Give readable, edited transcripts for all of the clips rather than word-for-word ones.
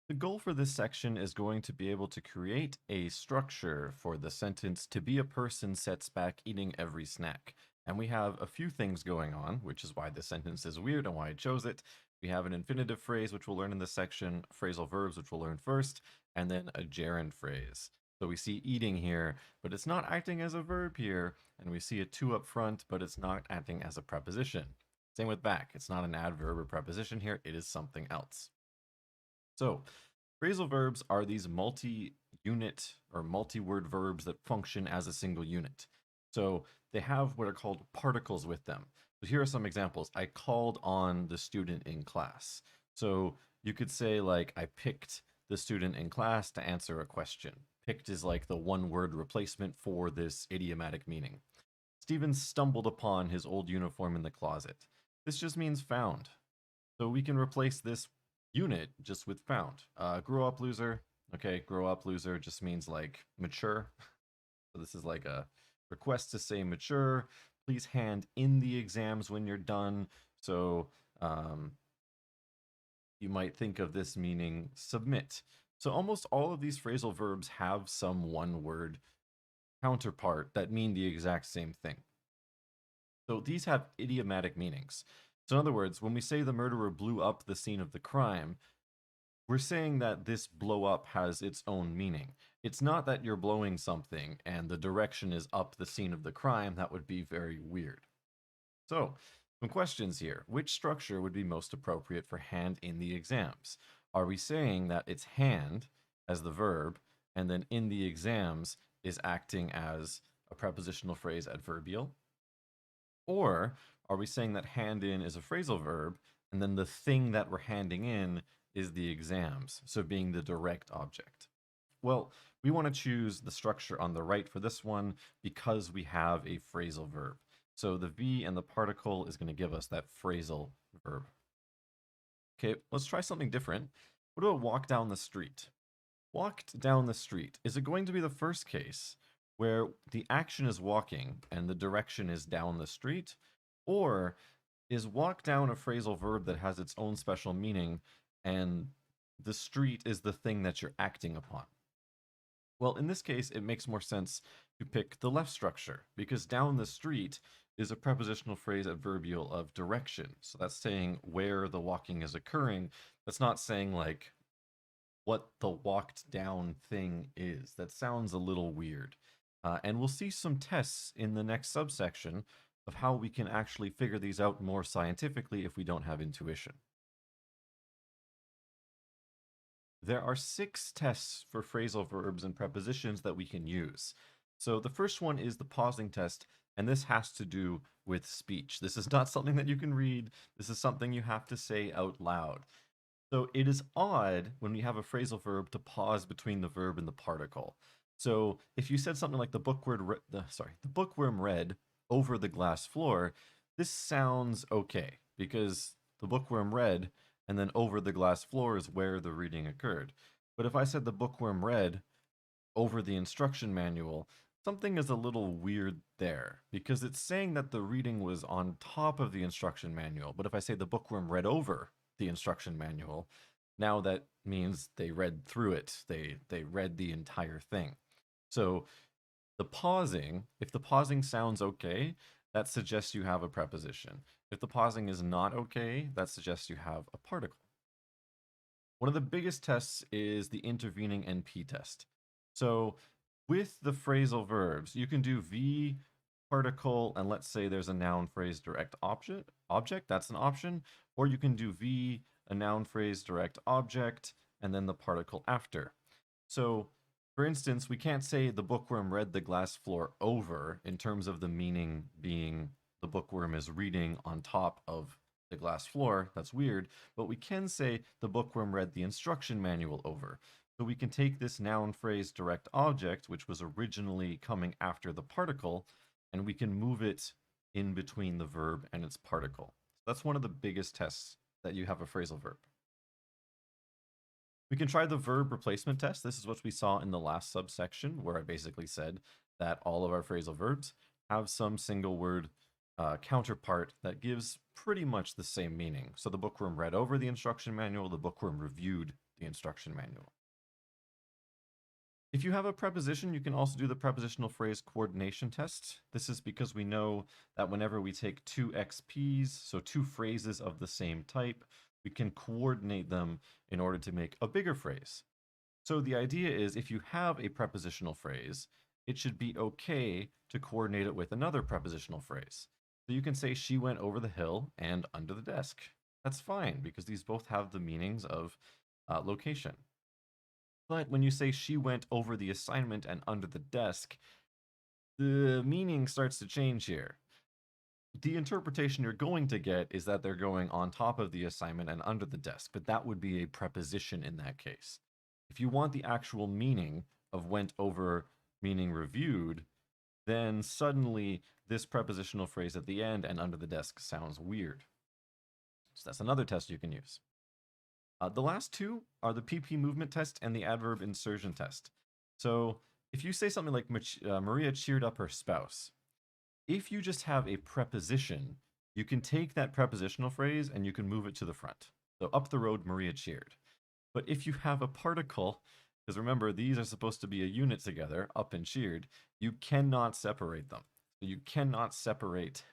The goal for this section is going to be able to create a structure for the sentence "to be a person sets back eating every snack." And we have a few things going on, which is why this sentence is weird and why I chose it. We have an infinitive phrase, which we'll learn in this section, phrasal verbs, which we'll learn first, and then a gerund phrase. So we see eating here, but it's not acting as a verb here, and we see a to up front, but it's not acting as a preposition. Same with back. It's not an adverb or preposition here, it is something else. So, phrasal verbs are these multi-unit or multi-word verbs that function as a single unit. So, they have what are called particles with them. So, here are some examples. I called on the student in class. So, you could say, like, I picked the student in class to answer a question. Picked is like the one word replacement for this idiomatic meaning. Stephen stumbled upon his old uniform in the closet. This just means found. So we can replace this unit just with found. Grow up, loser. Okay, grow up, loser just means like mature. So this is like a request to say mature. Please hand in the exams when you're done. So you might think of this meaning submit. So almost all of these phrasal verbs have some one word counterpart that mean the exact same thing. So these have idiomatic meanings. So in other words, when we say the murderer blew up the scene of the crime, we're saying that this blow up has its own meaning. It's not that you're blowing something and the direction is up the scene of the crime. That would be very weird. So, some questions here. Which structure would be most appropriate for hand in the exams? Are we saying that it's hand as the verb and then in the exams is acting as a prepositional phrase adverbial? Or are we saying that hand in is a phrasal verb and then the thing that we're handing in is the exams, so being the direct object? Well, we want to choose the structure on the right for this one because we have a phrasal verb. So the V and the particle is going to give us that phrasal verb. Okay, let's try something different. What about walk down the street? Walked down the street. Is it going to be the first case where the action is walking and the direction is down the street? Or is walk down a phrasal verb that has its own special meaning and the street is the thing that you're acting upon? Well, in this case, it makes more sense to pick the left structure because down the street is a prepositional phrase adverbial of direction. So that's saying where the walking is occurring. That's not saying like what the walked down thing is. That sounds a little weird. And we'll see some tests in the next subsection of how we can actually figure these out more scientifically if we don't have intuition. There are 6 tests for phrasal verbs and prepositions that we can use. So the first one is the pausing test, and this has to do with speech. This is not something that you can read. This is something you have to say out loud. So it is odd when we have a phrasal verb to pause between the verb and the particle. So if you said something like the bookworm read over the glass floor, this sounds okay because the bookworm read and then over the glass floor is where the reading occurred. But if I said the bookworm read over the instruction manual, something is a little weird there because it's saying that the reading was on top of the instruction manual. But if I say the bookworm read over the instruction manual, now that means they read through it. They read the entire thing. So the pausing, if the pausing sounds okay, that suggests you have a preposition. If the pausing is not okay, that suggests you have a particle. One of the biggest tests is the intervening NP test. So with the phrasal verbs, you can do V particle, and let's say there's a noun phrase direct object, that's an option, or you can do V, a noun phrase direct object, and then the particle after. So for instance, we can't say the bookworm read the glass floor over in terms of the meaning being the bookworm is reading on top of the glass floor. That's weird. But we can say the bookworm read the instruction manual over. So we can take this noun phrase direct object, which was originally coming after the particle, and we can move it in between the verb and its particle. So that's one of the biggest tests that you have a phrasal verb. We can try the verb replacement test. This is what we saw in the last subsection, where I basically said that all of our phrasal verbs have some single word counterpart that gives pretty much the same meaning. So the bookworm read over the instruction manual, the bookworm reviewed the instruction manual. If you have a preposition, you can also do the prepositional phrase coordination test. This is because we know that whenever we take two XPs, so two phrases of the same type, we can coordinate them in order to make a bigger phrase. So the idea is if you have a prepositional phrase, it should be okay to coordinate it with another prepositional phrase. So you can say she went over the hill and under the desk. That's fine because these both have the meanings of location. But when you say she went over the assignment and under the desk, the meaning starts to change here. The interpretation you're going to get is that they're going on top of the assignment and under the desk, but that would be a preposition in that case. If you want the actual meaning of went over meaning reviewed, then suddenly this prepositional phrase at the end and under the desk sounds weird. So that's another test you can use. The last two are the PP movement test and the adverb insertion test. So if you say something like Maria cheered up her spouse, if you just have a preposition, you can take that prepositional phrase and you can move it to the front. So up the road, Maria cheered. But if you have a particle, because remember, these are supposed to be a unit together, up and cheered, you cannot separate them. So you cannot separate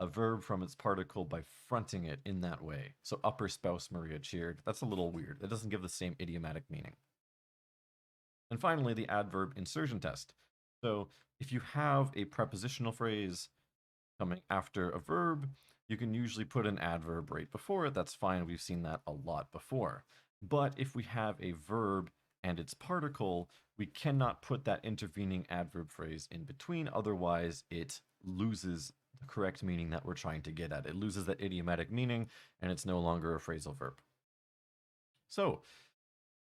a verb from its particle by fronting it in that way. So up her spouse, Maria cheered. That's a little weird. It doesn't give the same idiomatic meaning. And finally, the adverb insertion test. So if you have a prepositional phrase coming after a verb, you can usually put an adverb right before it. That's fine. We've seen that a lot before. But if we have a verb and its particle, we cannot put that intervening adverb phrase in between. Otherwise, it loses the correct meaning that we're trying to get at. It loses that idiomatic meaning, and it's no longer a phrasal verb. So,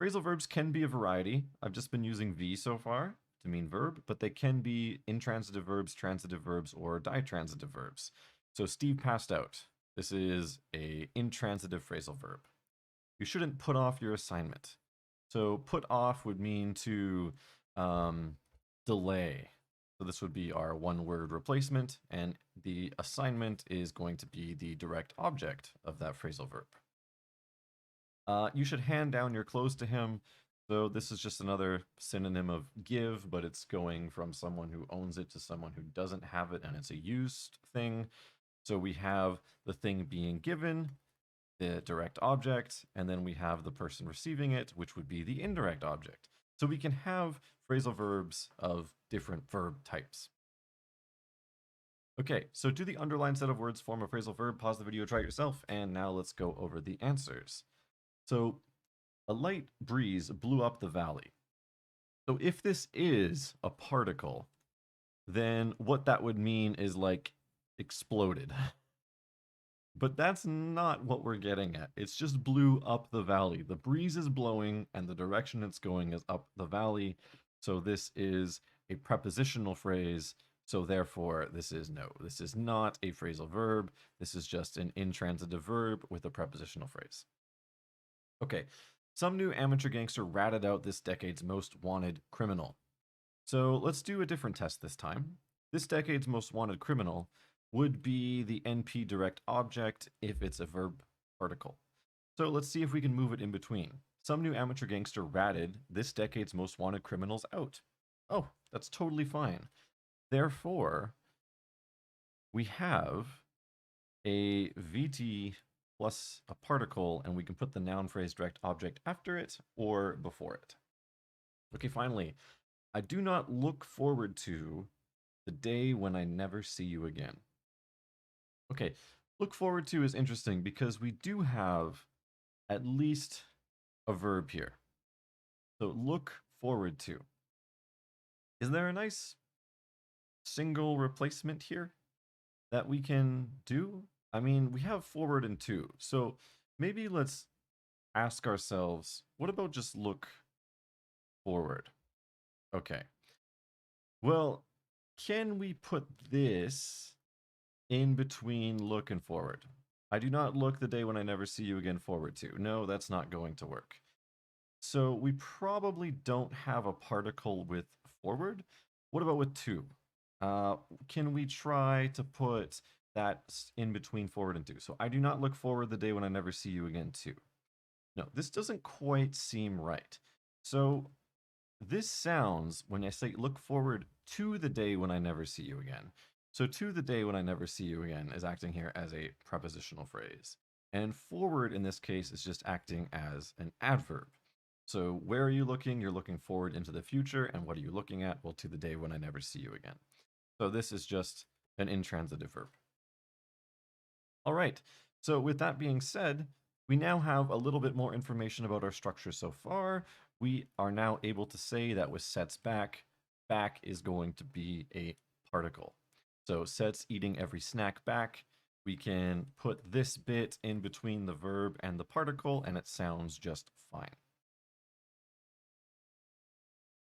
phrasal verbs can be a variety. I've just been using V so far to mean verb, but they can be intransitive verbs, transitive verbs, or ditransitive verbs. So Steve passed out. This is a intransitive phrasal verb. You shouldn't put off your assignment. So put off would mean to delay. So this would be our one-word replacement, and the assignment is going to be the direct object of that phrasal verb. You should hand down your clothes to him. So this is just another synonym of give, but it's going from someone who owns it to someone who doesn't have it, and it's a used thing. So we have the thing being given, the direct object, and then we have the person receiving it, which would be the indirect object. So we can have phrasal verbs of different verb types. Okay, so do the underlined set of words form a phrasal verb? Pause the video, try it yourself, and now let's go over the answers. So a light breeze blew up the valley. So if this is a particle, then what that would mean is like exploded. But that's not what we're getting at. It's just blew up the valley. The breeze is blowing and the direction it's going is up the valley. So this is a prepositional phrase. So therefore, this is no. This is not a phrasal verb. This is just an intransitive verb with a prepositional phrase. Okay, some new amateur gangster ratted out this decade's most wanted criminal. So let's do a different test this time. This decade's most wanted criminal would be the NP direct object if it's a verb particle. So let's see if we can move it in between. Some new amateur gangster ratted this decade's most wanted criminals out. Oh, that's totally fine. Therefore, we have a VT plus a particle, and we can put the noun phrase direct object after it or before it. Okay, finally, I do not look forward to the day when I never see you again. Okay, look forward to is interesting because we do have at least a verb here. So look forward to. Is there a nice single replacement here that we can do? I mean, we have forward and to. So maybe let's ask ourselves, what about just look forward? Okay. Well, can we put this in between look and forward? I do not look the day when I never see you again forward to. No, that's not going to work. So we probably don't have a particle with forward. What about with to? Can we try to put that in between forward and to? So I do not look forward the day when I never see you again to. No, this doesn't quite seem right. So this sounds, when I say look forward to the day when I never see you again. So to the day when I never see you again is acting here as a prepositional phrase. And forward in this case is just acting as an adverb. So where are you looking? You're looking forward into the future. And what are you looking at? Well, to the day when I never see you again. So this is just an intransitive verb. All right. So with that being said, we now have a little bit more information about our structure so far. We are now able to say that with sets back, back is going to be a particle. So sets eating every snack back. We can put this bit in between the verb and the particle, and it sounds just fine.